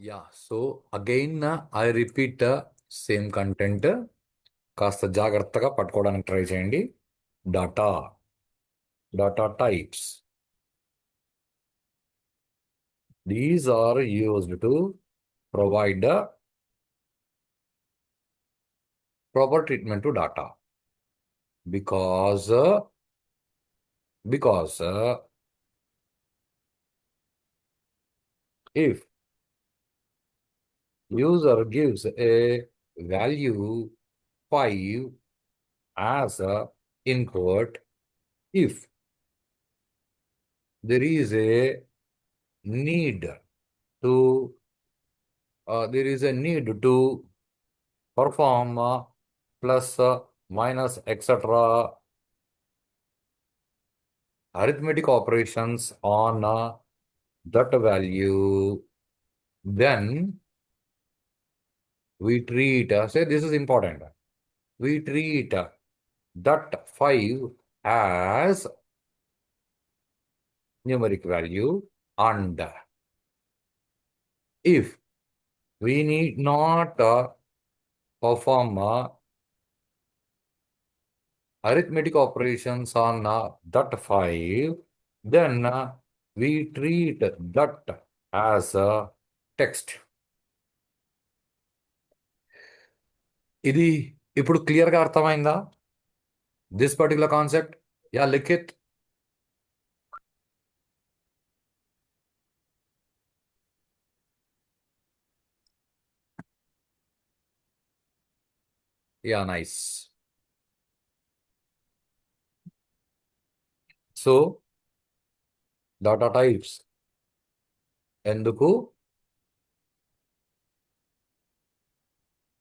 Yeah so again I repeat same content కాస్త జాగ్రత్తగా పట్టుకోవడానికి ట్రై చేయండి. Data data types these are used to provide proper treatment to data because because if user gives a value 5 as a input, if there is a need to perform plus minus etc arithmetic operations on that value, then we treat say this is important, we treat that 5 as numeric value, and if we need not perform arithmetic operations on that 5, then we treat that as a text. ఇది ఇప్పుడు క్లియర్గా అర్థమైందా? This particular concept. Yeah Likhith. Yeah nice. So data types ఎందుకు?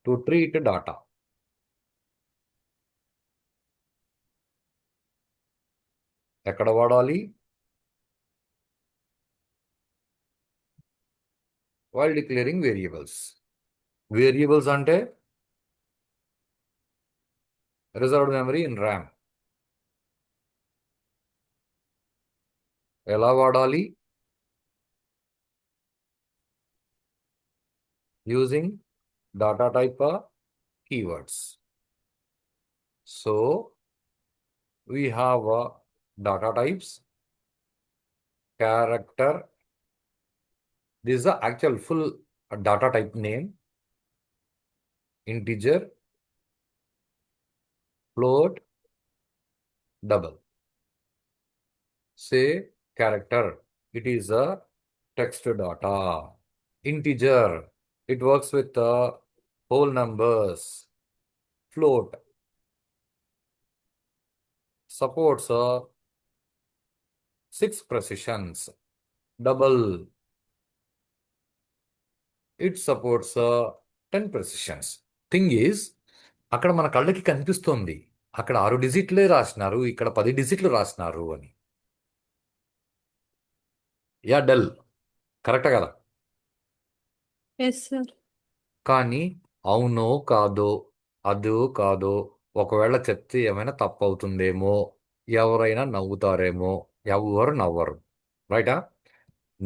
To treat data. ఎక్కడ వాడాలి? While declaring variables. Variables అంటే reserved memory in RAM. ఎలా వాడాలి? Using data type keywords. So we have data types, character. This is the actual full data type name: integer, float, double. Say character, it is a text data. Integer, it works with whole numbers. Float supports 6 precisions. Double, it supports 10 precisions. Thing is, అక్కడ మన కళ్ళకి కనిపిస్తుంది అక్కడ 6 డిజిట్లే రాసినారు, ఇక్కడ 10 డిజిట్లు రాసినారు అని. Yeah డల్ కరెక్టే కదా? Yes sir. కానీ అవునో కాదో, అదో కాదో, ఒకవేళ చెప్తే ఏమైనా తప్పు అవుతుందేమో, ఎవరైనా నవ్వుతారేమో, ఎవరు నవ్వరు. రైటా?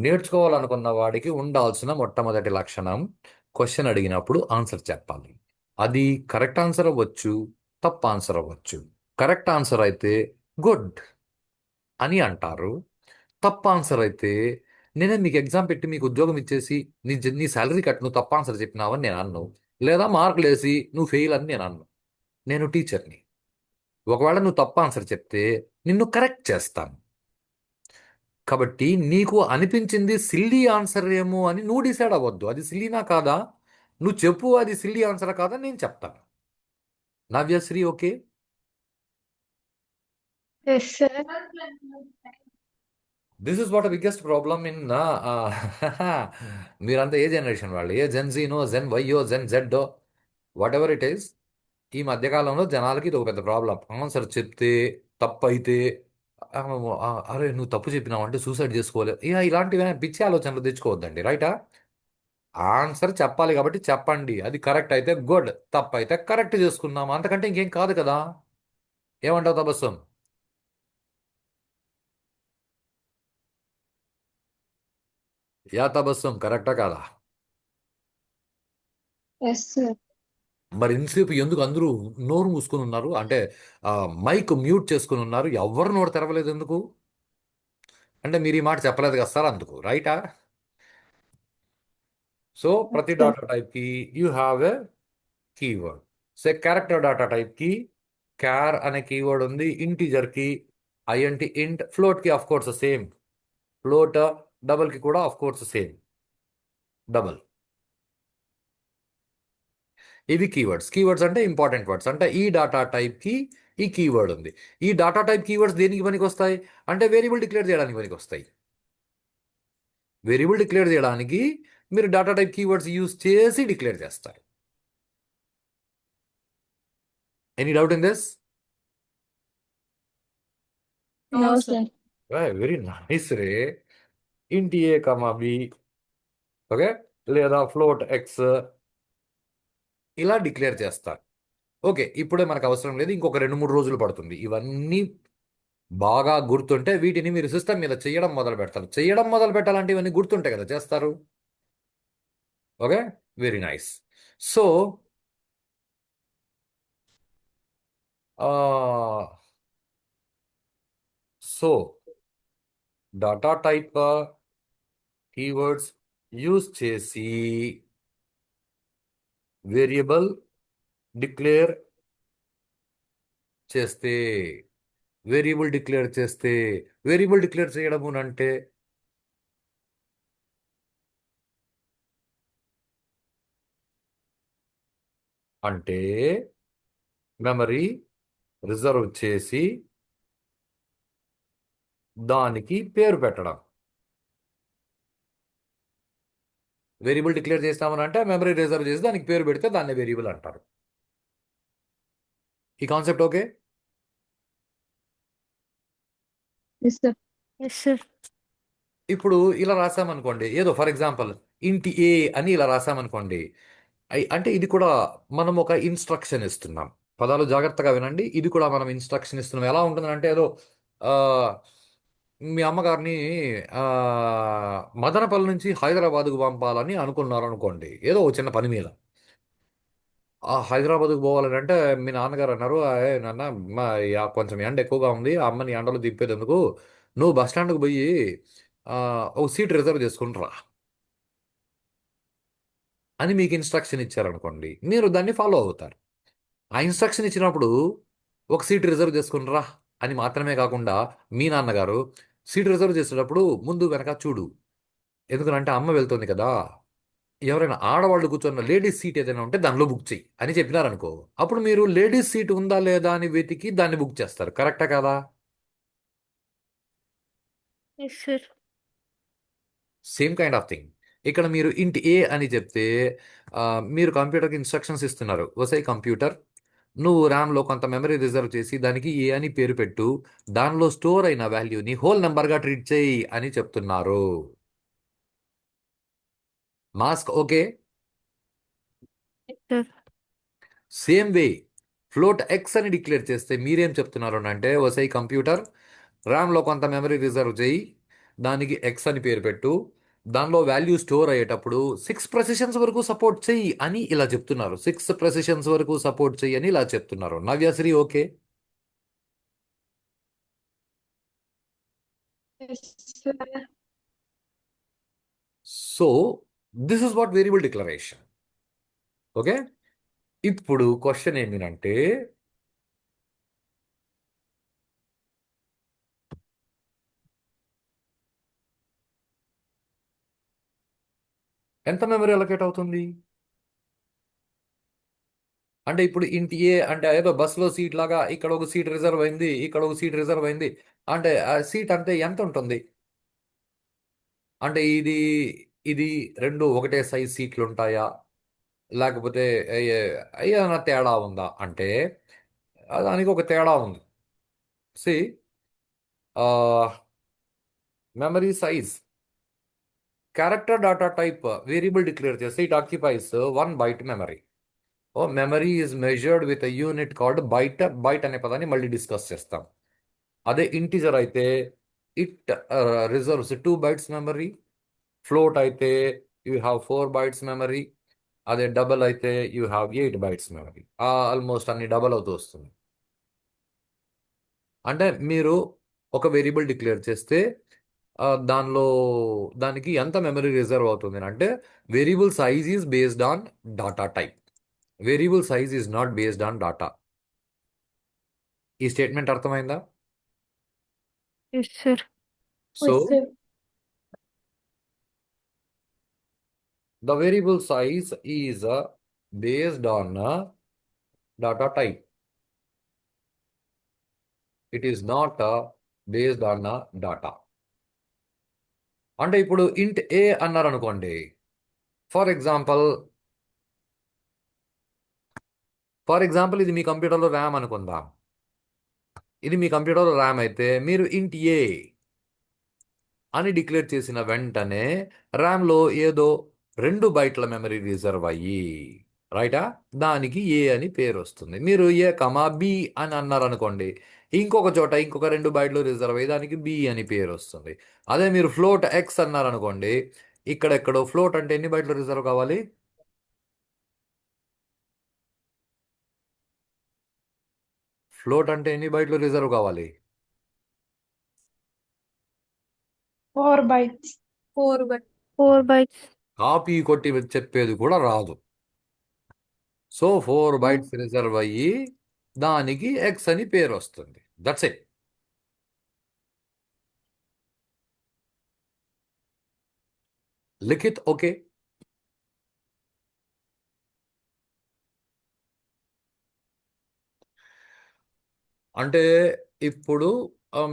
నేర్చుకోవాలనుకున్న వాడికి ఉండాల్సిన మొట్టమొదటి లక్షణం, క్వశ్చన్ అడిగినప్పుడు ఆన్సర్ చెప్పాలి. అది కరెక్ట్ ఆన్సర్ అవ్వచ్చు, తప్పు ఆన్సర్ అవ్వచ్చు. కరెక్ట్ ఆన్సర్ అయితే గుడ్ అని అంటారు. తప్పు ఆన్సర్ అయితే నేనే మీకు ఎగ్జామ్ పెట్టి మీకు ఉద్యోగం ఇచ్చేసి నీ శాలరీ కట్, నువ్వు తప్పు ఆన్సర్ చెప్పినావని నేను అన్ను. లేదా మార్కులు వేసి నువ్వు ఫెయిల్ అని నేను అన్ను. నేను టీచర్ని. ఒకవేళ నువ్వు తప్పు ఆన్సర్ చెప్తే నిన్ను కరెక్ట్ చేస్తాను. కాబట్టి నీకు అనిపించింది సిల్లీ ఆన్సర్ ఏమో అని నువ్వు డిసైడ్ అవ్వద్దు. అది సిల్లీనా కాదా, నువ్వు చెప్పు. అది సిల్లీ ఆన్సర్ కాదా నేను చెప్తాను. Navyasri okay? Yes sir. This is what biggest problem in మీరంతా ఏ జనరేషన్ వాళ్ళు? ఏ జెన్జీనో, జెన్ వైయో, జెన్ జెడ్డో, వాట్ ఎవర్ ఇట్ ఈస్. ఈ మధ్యకాలంలో జనాలకి ఇది ఒక పెద్ద ప్రాబ్లం. ఆన్సర్ చెప్తే తప్పు అయితే అరే నువ్వు తప్పు చెప్పినావు అంటే సూసైడ్ చేసుకోవాలి, ఇక ఇలాంటివి పిచ్చి ఆలోచనలు తెచ్చుకోవద్దండి. రైటా? ఆన్సర్ చెప్పాలి కాబట్టి చెప్పండి. అది కరెక్ట్ అయితే గుడ్, తప్పు అయితే కరెక్ట్ చేసుకుందాం, అంతకంటే ఇంకేం కాదు కదా. ఏమంటావు తబస్సం? యా తబస్సం కరెక్టా కాదా? Yes sir. మరి ఇంతసేపు ఎందుకు అందరూ నోరు మూసుకొని ఉన్నారు? అంటే ఆ, మైక్ మ్యూట్ చేసుకుని ఉన్నారు, ఎవరు నోరు తెరవలేదు ఎందుకు? అంటే మీరు ఈ మాట చెప్పలేదు కదా సార్, అందుకు రైటా? సో ప్రతి సార్. డాటా టైప్ కి you have a keyword. Say character data type కి క్యార్ అనే కీవర్డ్ ఉంది. ఇంటీజర్ కి ఐఎన్టి ఇంట్, ఫ్లోట్ కి of course same. Float double కి కూడా ఆఫ్ కోర్స్ సేమ్, డబల్. ఇవి కీవర్డ్స్. కీవర్డ్స్ అంటే ఇంపార్టెంట్ వర్డ్స్. అంటే ఈ డాటా టైప్ కి ఈ కీవర్డ్ ఉంది. ఈ డాటా టైప్ కీవర్డ్స్ దేనికి పనికి వస్తాయి అంటే వేరియబుల్ డిక్లేర్ చేయడానికి పనికి వస్తాయి. వేరియబుల్ డిక్లేర్ చేయడానికి మీరు డాటా టైప్ కీవర్డ్స్ యూజ్ చేసి డిక్లేర్ చేస్తారు. Any doubt in this? No sir. Very nice రే. Int A comma B, okay, లేదా ఫ్లోట్ ఎక్స్, ఇలా డిక్లేర్ చేస్తారు. ఓకే, ఇప్పుడే మనకు అవసరం లేదు, ఇంకొక 2-3 రోజులు పడుతుంది. ఇవన్నీ బాగా గుర్తుంటే వీటిని మీరు సిస్టమ్ మీద చేయడం మొదలు పెడతారు. చేయడం మొదలు పెట్టాలంటే ఇవన్నీ గుర్తుంటే కదా చేస్తారు. Okay, very nice. So so data type keywords use చేసి వేరియబుల్ డిక్లేర్ చేస్తే, వేరియబుల్ డిక్లేర్ చేస్తే, వేరియబుల్ డిక్లేర్ చేయడము అంటే అంటే మెమరీ రిజర్వ్ చేసి దానికి పేరు పెట్టడం. వేరియబుల్ డిక్లేర్ చేస్తామని అంటే మెమరీ రిజర్వ్ చేసి దానికి పేరు పెడితే దాన్ని వేరియబుల్ అంటారు. ఈ concept okay? Yes sir. Yes sir. ఇప్పుడు ఇలా రాసామనుకోండి, ఏదో ఫర్ ఎగ్జాంపుల్ ఇంటి ఏ అని ఇలా రాసామనుకోండి, అంటే ఇది కూడా మనం ఒక ఇన్స్ట్రక్షన్ ఇస్తున్నాం. పదాలు జాగ్రత్తగా వినండి. ఇది కూడా మనం ఇన్స్ట్రక్షన్ ఇస్తున్నాం. ఎలా ఉంటుందంటే ఏదో ఆ, మీ అమ్మగారిని ఆ, మదనపల్లి నుంచి హైదరాబాద్కు పంపాలని అనుకున్నారు అనుకోండి, ఏదో ఒక చిన్న పని మీద. ఆ హైదరాబాద్కు పోవాలని అంటే మీ నాన్నగారు అన్నారు, "ఏ నాన్న, కొంచెం ఎండ ఎక్కువగా ఉంది, ఆ అమ్మని ఎండలో దింపేందుకు నువ్వు బస్ స్టాండ్కి పోయి ఆ, ఒక సీట్ రిజర్వ్ చేసుకుని రా" అని మీకు ఇన్స్ట్రక్షన్ ఇచ్చారనుకోండి, మీరు దాన్ని ఫాలో అవుతారు. ఆ ఇన్స్ట్రక్షన్ ఇచ్చినప్పుడు ఒక సీట్ రిజర్వ్ చేసుకుని రా అని మాత్రమే కాకుండా, మీ నాన్నగారు సీట్ రిజర్వ్ చేసేటప్పుడు ముందు వెనక చూడు, ఎందుకంటే అమ్మ వెళ్తుంది కదా, ఎవరైనా ఆడవాళ్ళు కూర్చున్న లేడీస్ సీట్ ఏదైనా ఉంటే దానిలో బుక్ చెయ్యి అని చెప్పినారనుకో, అప్పుడు మీరు లేడీస్ సీట్ ఉందా లేదా అని వెతికి దాన్ని బుక్ చేస్తారు. కరెక్టా కదా? Yes sir. Same kind of thing. ఇక్కడ మీరు ఇంట్ ఏ అని చెప్తే ఆ, మీరు కంప్యూటర్కి ఇన్స్ట్రక్షన్స్ ఇస్తున్నారు. వసై కంప్యూటర్, నువ్వు ర్యామ్లో కొంత మెమరీ రిజర్వ్ చేసి దానికి ఏ అని పేరు పెట్టు, దానిలో స్టోర్ అయిన వాల్యూని హోల్ నెంబర్గా ట్రీట్ చేయి అని చెప్తున్నారు. Mask okay? Yes sir. Same way float x అని డిక్లేర్ చేస్తే మీరేం చెప్తున్నారు అంటే, వసై కంప్యూటర్, ర్యామ్లో కొంత మెమరీ రిజర్వ్ చేయి, దానికి ఎక్స్ అని పేరు పెట్టు, దానిలో వాల్యూ స్టోర్ అయ్యేటప్పుడు 6 ప్రెసిషన్స్ వరకు సపోర్ట్ చెయ్యి అని ఇలా చెప్తున్నారు. 6 ప్రెసిషన్స్ వరకు సపోర్ట్ చెయ్యి అని ఇలా చెప్తున్నారు. Navyasri okay? Yes sir. So this is what variable declaration. Okay, ఇప్పుడు క్వశ్చన్ ఏమిటంటే, ఎంత మెమరీ అలొకేట్ అవుతుంది? అంటే ఇప్పుడు ఇంటి ఏ అంటే ఏదో బస్సులో సీట్ లాగా ఇక్కడ ఒక సీట్ రిజర్వ్ అయింది, ఇక్కడ ఒక సీట్ రిజర్వ్ అయింది, అంటే ఆ సీట్ అంటే ఎంత ఉంటుంది? అంటే ఇది ఇది రెండు ఒకటే సైజ్ సీట్లు ఉంటాయా, లేకపోతే ఏదైనా తేడా ఉందా అంటే దానికి ఒక తేడా ఉంది. C memory size, character data type variable declare చేస్తే it occupies 1 byte memory. Oh memory is measured with unit called byte. Byte అనే పదాన్ని మళ్ళీ డిస్కస్ చేస్తాం. అదే ఇంటిజర్ అయితే it reserves 2 bytes memory. Float అయితే యూ హ్యావ్ 4 బైట్స్ మెమరీ. అదే double అయితే you have 8 bytes memory. Almost అన్ని డబల్ అవుతూ వస్తుంది. అంటే మీరు ఒక వేరియబుల్ డిక్లేర్ చేస్తే దానిలో దానికి ఎంత మెమరీ రిజర్వ్ అవుతుంది అంటే variable size is based on data type. Variable size is not based on data. ఈ స్టేట్మెంట్ అర్థమైందా? Yes sir. So the variable size is based on data type. It is not based on data. అంటే ఇప్పుడు ఇంట్ ఏ అన్నారు అనుకోండి. For example ఇది మీ కంప్యూటర్లో RAM అనుకుందాం. ఇది మీ కంప్యూటర్లో ర్యామ్ అయితే మీరు ఇంట్ ఏ అని డిక్లేర్ చేసిన వెంటనే ర్యామ్లో ఏదో 2 bytes మెమరీ రిజర్వ్ అయ్యి రైటా దానికి ఏ అని పేరు వస్తుంది. మీరు ఏ కమా బి అని అన్నారు అనుకోండి, ఇంకొక చోట ఇంకొక 2 bytes రిజర్వ్ అయ్యి దానికి బి అని పేరు వస్తుంది. అదే మీరు ఫ్లోట్ ఎక్స్ అన్నారు అనుకోండి, ఇక్కడెక్కడో ఫ్లోట్ అంటే ఎన్ని బైట్లు రిజర్వ్ కావాలి? ఫ్లోట్ అంటే ఎన్ని బైట్లు రిజర్వ్ కావాలి? 4 bytes. 4 bytes. కాపీ కొట్టి చెప్పేది కూడా రాదు. సో 4 bytes రిజర్వ్ అయ్యి దానికి ఎక్స్ అని పేరు వస్తుంది. That's it. లిఖిత్ ఓకే. అంటే ఇప్పుడు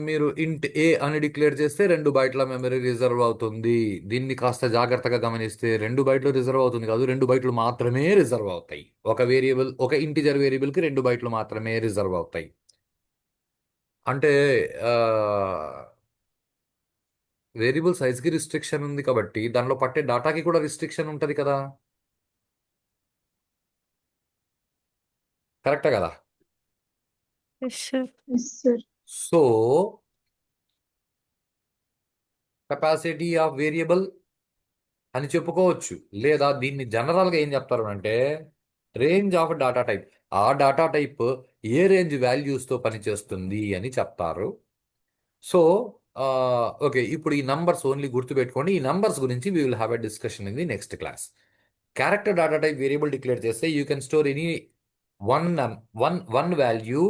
మీరు ఇంట్ ఏ అని డిక్లేర్ చేస్తే 2 bytes మెమరీ రిజర్వ్ అవుతుంది. దీన్ని కాస్త జాగ్రత్తగా గమనిస్తే 2 bytes రిజర్వ్ అవుతుంది కాదు, 2 bytes మాత్రమే రిజర్వ్ అవుతాయి. ఒక ఇంటిజర్ వేరియబుల్కి 2 bytes మాత్రమే రిజర్వ్ అవుతాయి. అంటే వేరియబుల్ సైజ్కి రిస్ట్రిక్షన్ ఉంది కాబట్టి దానిలో పట్టే డాటాకి కూడా రిస్ట్రిక్షన్ ఉంటుంది కదా. కరెక్టే కదా. Yes sir. So capacity of variable అని చెప్పుకోవచ్చు. లేదా దీన్ని జనరల్గా ఏం చెప్తారు అంటే రేంజ్ ఆఫ్ డాటా టైప్. ఆ డాటా టైప్ ఏ రేంజ్ వాల్యూస్తో పనిచేస్తుంది అని చెప్తారు. సో ఓకే, ఇప్పుడు ఈ నంబర్స్ ఓన్లీ గుర్తుపెట్టుకోండి. ఈ నంబర్స్ గురించి we will have a discussion in the next class. Character data type variable declare చేస్తే you can store any one one value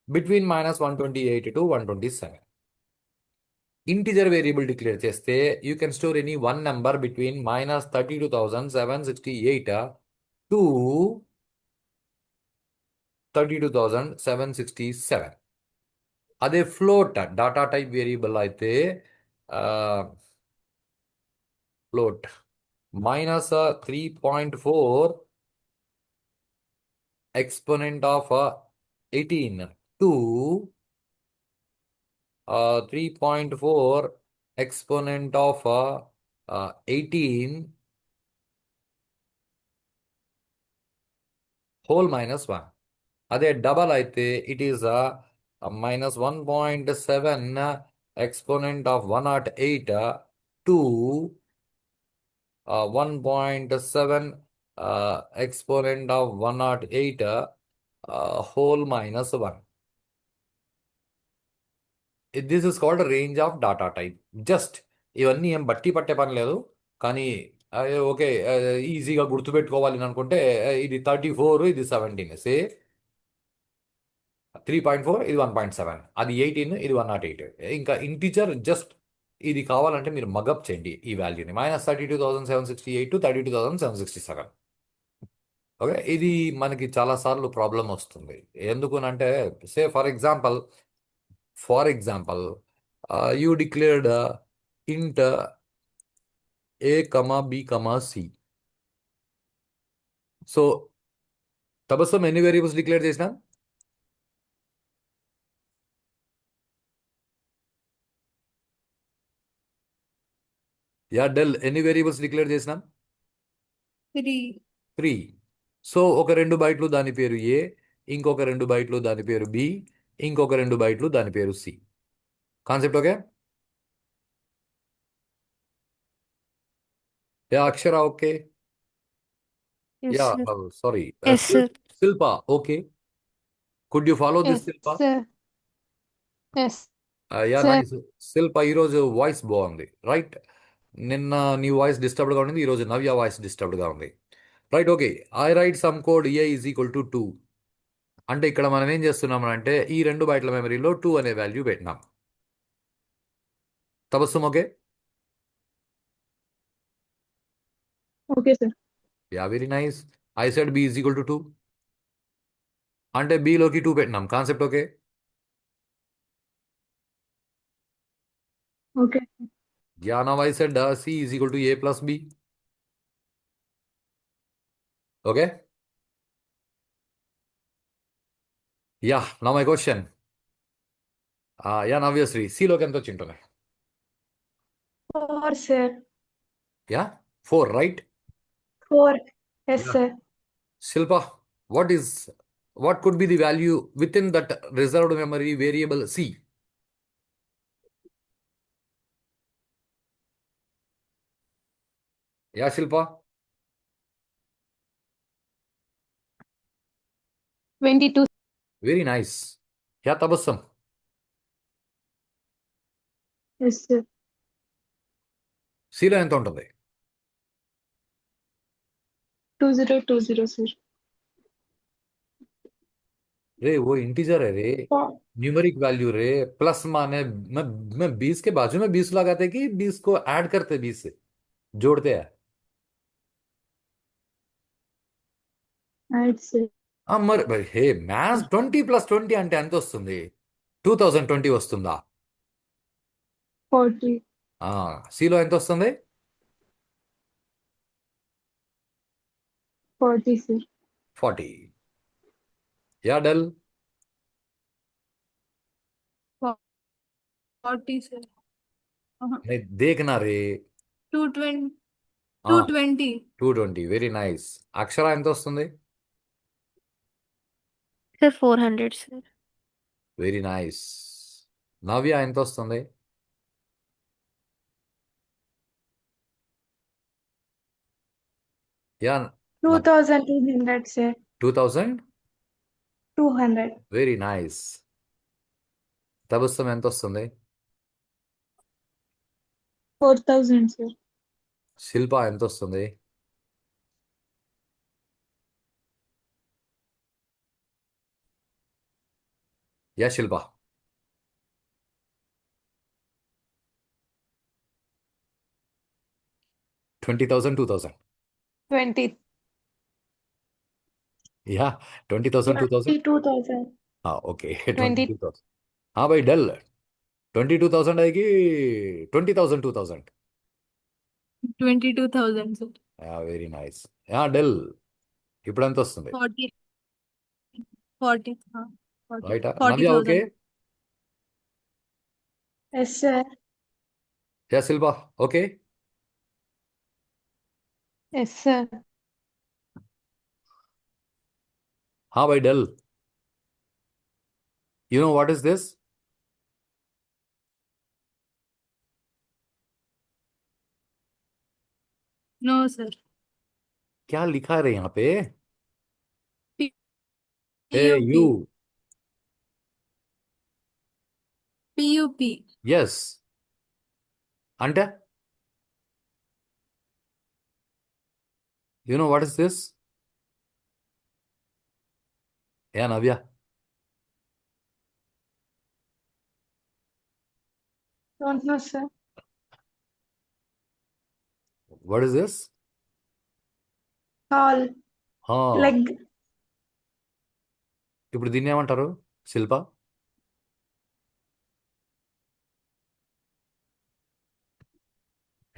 between -128 to 127. Integer variable declare చేస్తే you can store any one number between -32,768 to 32,767. అదే float data type variable అయితే float -3.4 exponent of 18 to 3.4 exponent of 18 whole -1. అదే double అయితే it is -1.7 exponent of 108 to 1.7 exponent of 108 whole -1. This is called range of data type. Just ఇవన్నీ ఏం బట్టి పట్టే పని లేదు, కానీ ఓకే ఈజీగా గుర్తుపెట్టుకోవాలి అని అనుకుంటే ఇది 34, ఇది 17, సే 3.4 ఇది 1.7, అది 18 ఇది 108. ఇంకా ఇంటీజర్ జస్ట్ ఇది కావాలంటే మీరు మగప్ చేయండి ఈ వాల్యూని -32,768 టు 32,767. ఓకే, ఇది మనకి చాలాసార్లు ప్రాబ్లం వస్తుంది. ఎందుకునంటే say for example you declared int a comma b comma c. So Tabassum ఎన్ని వేరియబుల్స్ డిక్లేర్ చేసినా? డెల్ ఎన్ని వేరియబుల్స్ డిక్లేర్ చేసినాం? 3. సో ఒక 2 bytes దాని పేరు ఏ, ఇంకొక 2 bytes దాని పేరు బి, ఇంకొక 2 bytes దాని పేరు C. Concept okay? Akshara okay? Yes, Yeah, sir. sorry. Yes, sir. Silpa, okay. Could you follow this, Yes, Silpa? sir. Yes, yeah sir. Nice. Shilpa ఈరోజు వాయిస్ బాగుంది, రైట్. నిన్న నీ వాయిస్ డిస్టర్బ్డ్గా ఉండింది, ఈరోజు నవ్య వాయిస్ డిస్టర్బ్డ్గా ఉంది, right. Okay. I write some code A is equal to 2. అంటే ఇక్కడ మనం ఏం చేస్తున్నాం అంటే ఈ 2 బైట్ల మెమరీలో 2 అనే వాల్యూ పెట్టినాం. Tabassum okay. Okay, sir. Yeah very nice. I said B is equal to 2 అంటే బిలోకి 2 పెట్టినాం. Concept okay. Okay. Yeah now I said C is equal to A plus B. Okay. Yeah now my question. Yeah Navyasri, సిలోకి ఎంత వచ్చింటుంది? 4, sir. Yeah 4, right. 4. Yes, Yeah. sir. Shilpa, what could be the value within that reserved memory variable C? Yeah, Shilpa. 22. Very nice. Yeah, Tabassum. Yes, sir. C లో ఎంత ఉంటుంది? 2020, sir. रे वो integer है रे, Oh, न्यूमेरिक वैल्यू रे. Plus माने मैं 20 के बाजू में 20 लगाते कि 20 को ऐड करते, 20 से जोड़ते हैं. right, sir. మరి హే మ్యాథ్స్ 20 + 20 అంటే ఎంత వస్తుంది? 2020 వస్తుందా? 40. సిలో ఎంత వస్తుంది? 40, sir. 40. Yeah dull. 40, sir. नहीं देखना रे. 220. 220. 220. 220, వెరీ నైస్. అక్షర ఎంత వస్తుంది? Sir, 400, sir. Very nice. Navya ఎంత వస్తుంది? Yeah 2200, sir. 2000. 200. Very nice. Tabassum ఎంత వస్తుంది? 4000, sir. శిల్ప ఎంత వస్తుంది? యా శిల్ప. 20,000, 2,000. 20. యా 20,000, 2,000. 22,000. ఓకే 20. 22,000. हाँ भाई डल. 22,000 आएगी. 20,000, 2,000. 22,000, sir. Yeah very nice. Yeah dull. ఇప్పుడు ఎంత వస్తుంది? 40. 40. 40. రైట్. నవ్య ఓకే. 40,000. Yes, sir. యా శిల్ప ఓకే. Yes, sir. हाँ भाई डल. You know what is this? No, sir. क्या लिखा है रे यहाँ पे? P- A you. PUP. PUP. Yes. అంటే you know what is this? Yeah Navya. Don't know, sir. What is this? Tall. హా. Leg. ఇప్పుడు దీన్ని ఏమంటారు శిల్ప?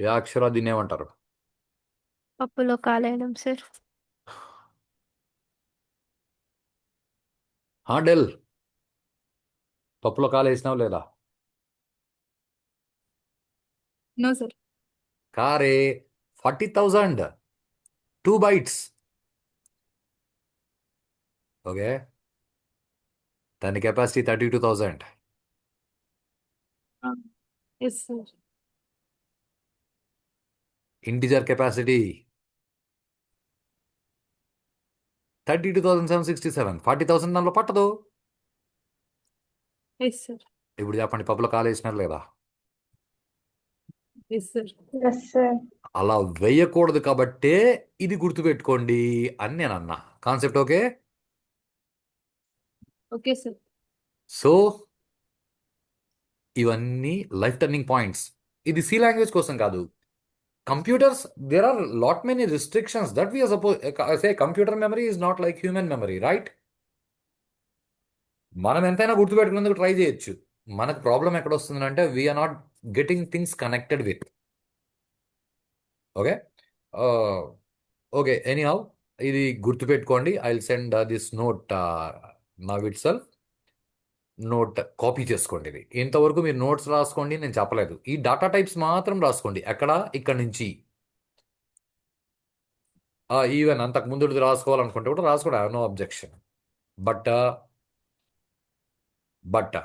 యా అక్షర దీన్ని ఏమంటారు? పప్పులో కాలేయడం, సార్. హా డెల్. పప్పులో కాలు వేసినావు లేదా? No, sir. కారే. 40,000. 2 bytes. ఓకే. దాని capacity 32,000. Yes, sir. Integer capacity 32,767. 40,000 దానిలో పట్టదు. Yes, sir. ఇప్పుడు చెప్పండి, పప్పులో కాలు వేసినారు లేదా? Yes, sir. Yes, sir. అలా వేయకూడదు కాబట్టే ఇది గుర్తుపెట్టుకోండి అని నేను అన్నా. Concept okay? Okay, sir. So ఇవన్నీ లైఫ్ టర్నింగ్ పాయింట్స్. ఇది సి లాంగ్వేజ్ కోసం కాదు. Computers, there are lot many restrictions that we suppose say computer memory is not like human memory, right? మనం ఎంతైనా గుర్తుపెట్టుకునేందుకు ట్రై చేయొచ్చు. మనకు ప్రాబ్లం ఎక్కడ వస్తుందంటే we are not getting things connected with. Okay, okay, anyhow ఇది గుర్తుపెట్టుకోండి. I will send this note now itself. Note copy చేసుకోండి. ఇది ఇంతవరకు మీరు నోట్స్ రాసుకోండి, నేను చెప్పలేదు. ఈ డాటా టైప్స్ మాత్రం రాసుకోండి. ఎక్కడ? ఇక్కడ నుంచి. ఈవెన్ అంతకు ముందు రాసుకోవాలనుకుంటే కూడా రాసుకోండి, I have no objection. But but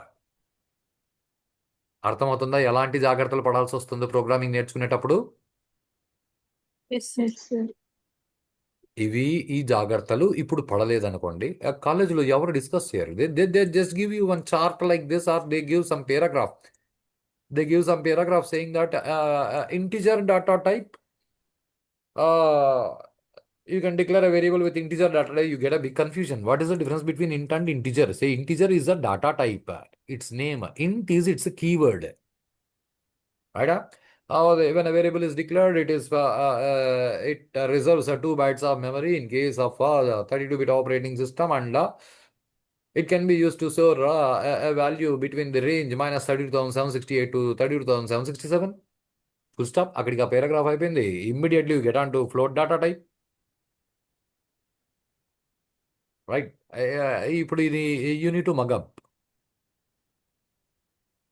అర్థమవుతుందా ఎలాంటి జాగ్రత్తలు పడాల్సి వస్తుందో ప్రోగ్రామింగ్ నేర్చుకునేటప్పుడు? Yes, sir. Yes, sir. ఈ జాగ్రత్తలు ఇప్పుడు పడలేదనుకోండి, కాలేజీలో ఎవరు డిస్కస్ చేయరు. They just give you one chart like this, or they give some paragraph. They give some paragraph saying that integer data type, you can declare a variable with integer data type. You get a big confusion. What is the difference between int and integer? Say integer is a data type, its name. Int is its a keyword, right? When a variable is declared, it reserves 2 bytes of memory in case of 32-bit operating system, and it can be used to store a value between the range minus 32,768 to 32,767. Full stop. అక్కడికి ఆ paragraph అయిపోయింది. Immediately you get on to float data type, right? ఇప్పుడు ఇది unit to mug up.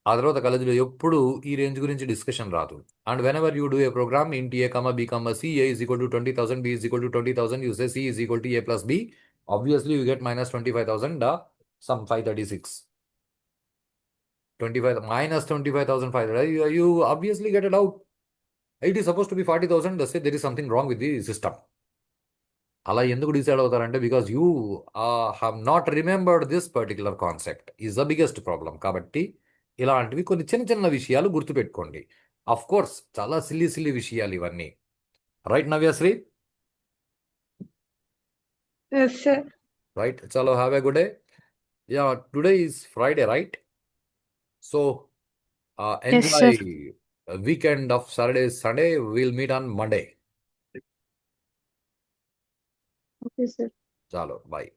ఆ తర్వాత కాలేజీలో ఎప్పుడు ఈ రేంజ్ గురించి డిస్కషన్ రాదు. And whenever you do a program int A comma B comma C, A is equal to 20,000, B is equal to 20,000, you say C is equal to A plus B. Obviously you get minus 25,000, some 536. 25 minus 25,500. You obviously get it out. It is supposed to be 40,000. They say there is something wrong with the system. అలా ఎందుకు decide అవుతారంటే because you have not remembered this particular concept is the biggest problem. కాబట్టి ఇలాంటివి కొన్ని చిన్న చిన్న విషయాలు గుర్తుపెట్టుకోండి. అఫ్ కోర్స్ చాలా సిల్లీ సిల్లీ విషయాలు ఇవన్నీ, right Navyasri? Yes, sir. Right, చలో, have a good day. Yeah, today is Friday, right? So Yes, sir. Enjoy weekend of Saturday Sunday. Will meet on Monday. Okay, sir. చాలు, bye.